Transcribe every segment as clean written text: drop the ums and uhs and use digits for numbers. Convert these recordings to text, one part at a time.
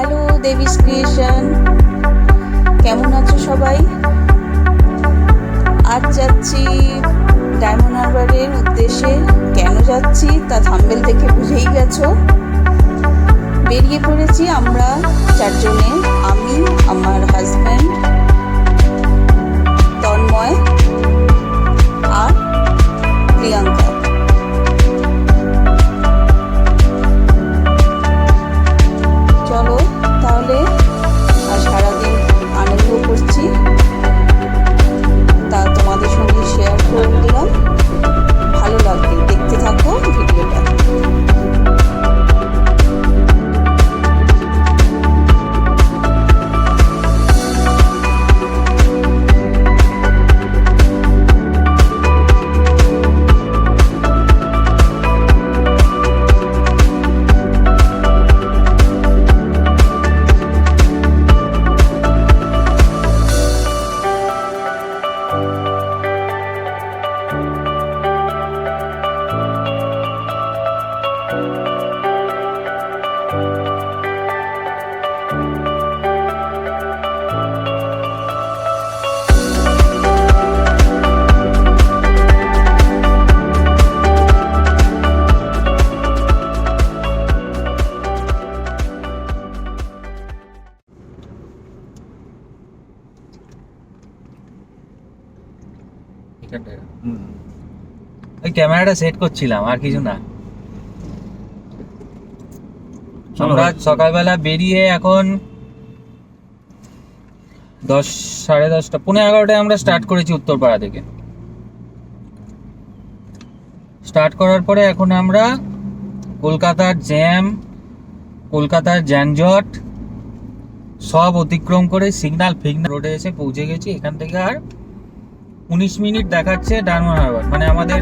Hello দেবীস creation, কেমন আছো সবাই? আজ যাচ্ছি ডায়মন্ড হারবারের উদ্দেশ্যে। কেন যাচ্ছি তা থাম্বনেল দেখে বুঝেই গেছো। বেরিয়ে পড়েছি আমরা চারজনে, আমি, আমার হাজব্যান্ড তন্ময় আর প্রিয়াঙ্কা। চলো তাহলে, আর সারাদিন আনন্দ করছি তা তোমাদের সঙ্গে শেয়ার করে দিলাম। ভালো লাগবে, দেখতে থাকো ভিডিওটা। ওই ক্যামেরাটা সেট করছিলাম, আর কিছু না। আমরা সকালবেলা বেরিয়ে এখন 10, 10:30, 11:30 আমরা স্টার্ট করেছি উত্তরপাড়া থেকে। স্টার্ট করার পরে এখন আমরা কলকাতার জ্যাম, কলকাতার যানজট সব অতিক্রম করে সিগন্যাল রোডে এসে পৌঁছে গেছি। এখান থেকে আর 19 মিনিট দেখাচ্ছে ডায়মন্ড হারবার, মানে আমাদের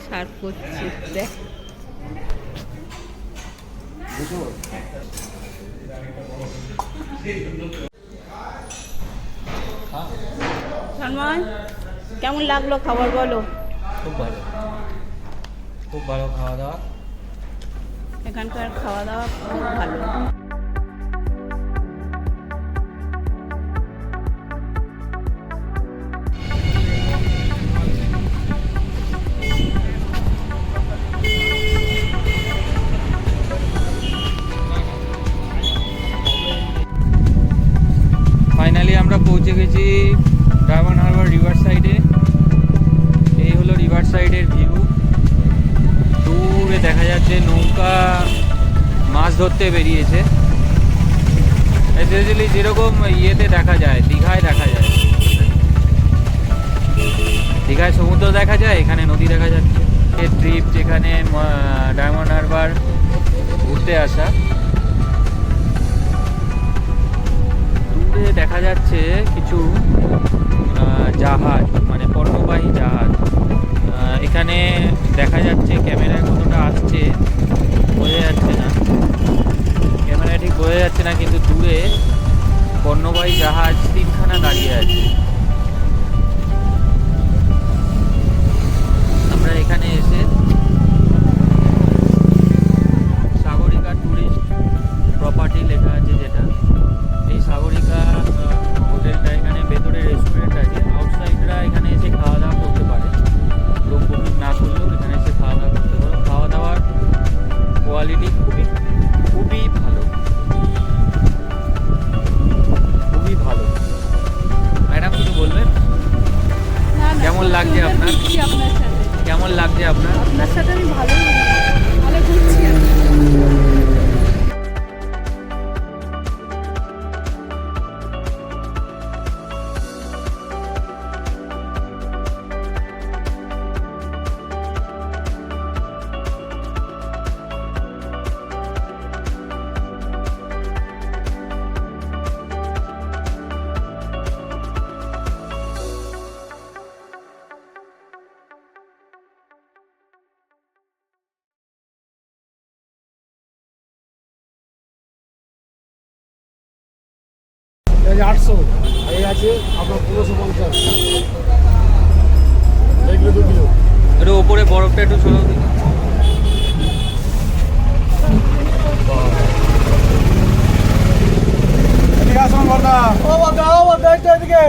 সার্ভ করছি, দেখ সন্ময়, কেমন লাগলো খাবার বলো? খুব ভালো, খুব ভালো খাওয়া দাওয়া। এখানকার খাওয়া দাওয়া খুব ভালো। রিভার সাইডে। এই হলো রিভার সাইডের ভিউ। দূরে দেখা যাচ্ছে নৌকা মাছ ধরতে বেরিয়েছে। স্পেশালি যেরকম ইয়েতে দেখা যায়, দীঘায় দেখা যায়। দীঘায় সমুদ্র দেখা যায়, এখানে নদী দেখা যাচ্ছে। এই ট্রিপ যেখানে ডায়মন্ড হারবার ঘুরতে আসা। দূরে দেখা যাচ্ছে কিছু জাহাজ, মানে পণ্যবাহী জাহাজ। এখানে দেখা যাচ্ছে, ক্যামেরায় কতটা আসছে বোঝা যাচ্ছে না, ক্যামেরায় ঠিক বোঝা যাচ্ছে না, কিন্তু দূরে পণ্যবাহী জাহাজ 3খানা দাঁড়িয়ে আছে। আমরা এখানে এসে সাগরিকা ট্যুরিস্ট প্রপার্টি লেখা আছে যেটা, এই সাগরিকা হোটেলটা, এখানে ভেতরে রেস্টুরেন্ট আছে। আউটসাইডরা এখানে এসে খাওয়া দাওয়া করতে পারে, রুম বুকিং না করলেও এখানে এসে খাওয়া দাওয়া করতে পারো। খাওয়া দাওয়ার কোয়ালিটি খুবই ভালো, খুবই ভালো। ম্যাডাম কিছু বলবেন? কেমন লাগছে আপনার? কেমন লাগছে আপনার? আপনার সাথে আমি ভালো ঘুরছি আর কি। এই 800, এই আছে আপনার 1550, এগুলো 2 কিলো। একটু ওপরে বরফটা একটু ছোট দিন। এদিকে আসুন বড়দা। ও বড়দা এদিকে।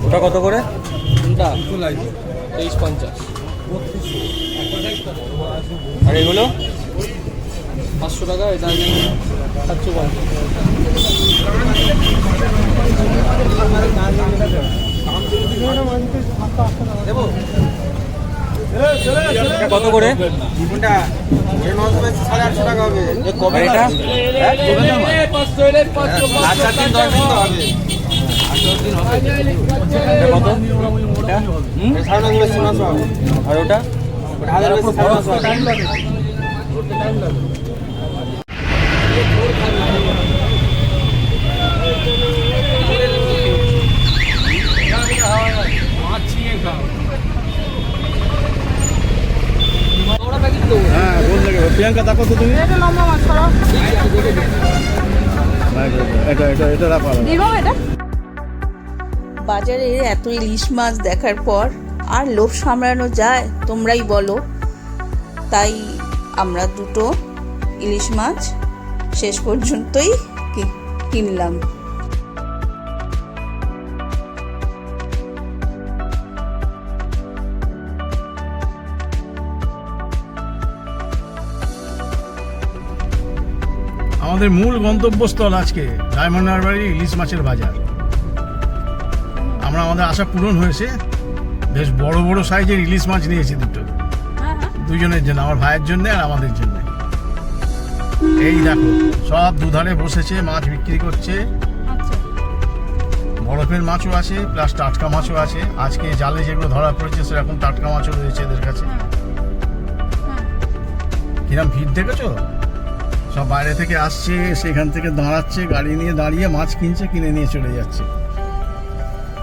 ওটা কত করে? কোনটা? 2350। আর এগুলো 500 টাকা, এটা 750। এটা কত করে? কোনটা? এটা 850 টাকা হবে। আর এটা? আচ্ছা 3-10 দিন তো হবে। এটা কত? এটা? সাড়ে 900 হবে। আর ওটা? হাজার বেশি 950 হবে। হ্যাঁ বল লাগে প্রিয়াঙ্কা, দেখো তো তুমি। এটা লম্বা মাছ সরো। এটা রাখা দিব এটা। বাজারে এত ইলিশ মাছ দেখার পর আর লোভ সামলানো যায় তোমরাই বলো। তাই আমরা 2টো ইলিশ মাছ শেষ পর্যন্তই কিনলাম। আমাদের মূল গন্তব্যস্থল আজকে ডায়মন্ড হারবারের ইলিশ মাছের বাজার। আমাদের আশা পূরণ হয়েছে। বেশ বড় বড় সাইজের ইলিশ মাছ নিয়েছি 2টো, দুজনের জন্য, আমার ভাইয়ের জন্য আর আমাদের জন্য। এই দেখো সব দুধারে বসেছে, মাছ বিক্রি করছে। বরফের মাছও আছে, প্লাস টাটকা মাছও আছে। আজকে জালে যেগুলো ধরা পড়েছে সেরকম টাটকা মাছও রয়েছে এদের কাছে। কিরম ভিড় দেখেছো? সব বাইরে থেকে আসছে, সেখান থেকে দাঁড়াচ্ছে, গাড়ি নিয়ে দাঁড়িয়ে মাছ কিনছে, কিনে নিয়ে চলে যাচ্ছে।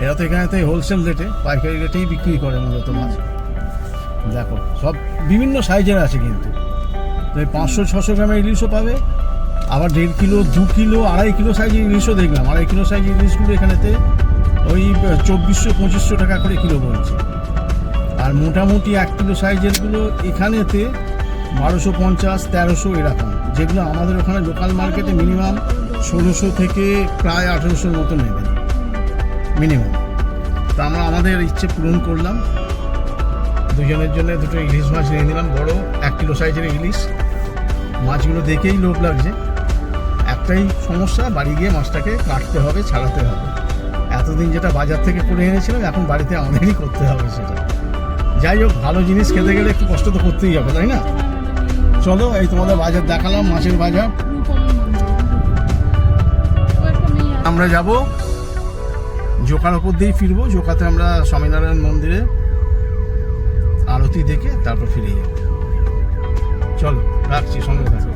এরা তো এখানে তো হোলসেল রেটে, পাইকারি রেটেই বিক্রি করে মূলত মাছ। দেখো সব বিভিন্ন সাইজের আছে, কিন্তু তো 500-600 গ্রামের ইলিশও পাবে, আবার 1.5 কিলো, 2 কিলো, 2.5 কিলো সাইজের ইলিশও দেখলাম। 2.5 কিলো সাইজের ইলিশগুলো এখানেতে ওই 2400-2500 টাকা করে কিলো বলছে। আর মোটামুটি 1 কিলো সাইজেরগুলো এখানেতে 1250-1300 এরকম, যেগুলো আমাদের ওখানে লোকাল মার্কেটে মিনিমাম 1600 থেকে প্রায় 1800-র মতো নেবেন মিনিমাম। তা আমরা আমাদের ইচ্ছে পূরণ করলাম। দুজনের জন্য দুটো ইলিশ মাছ নিয়ে নিলাম, বড় 1 কিলো সাইজের ইলিশ। মাছগুলো দেখেই লোভ লাগছে। একটাই সমস্যা, বাড়ি গিয়ে মাছটাকে কাটতে হবে, ছাড়াতে হবে। এতদিন যেটা বাজার থেকে করে এনেছিলাম, এখন বাড়িতে আমাদেরই করতে হবে সেটা। যাই হোক, ভালো জিনিস খেতে গেলে একটু কষ্ট তো করতেই হবে, তাই না? চলো, এই তোমাদের বাজার দেখালাম, মাছের বাজার। আমরা যাব জোকার ওপর দিয়েই ফিরবো। জোকাতে আমরা স্বামীনারায়ণ মন্দিরে আরতি দেখে তারপর ফিরে যাব। চলো, রাখছি, সঙ্গে থাকো।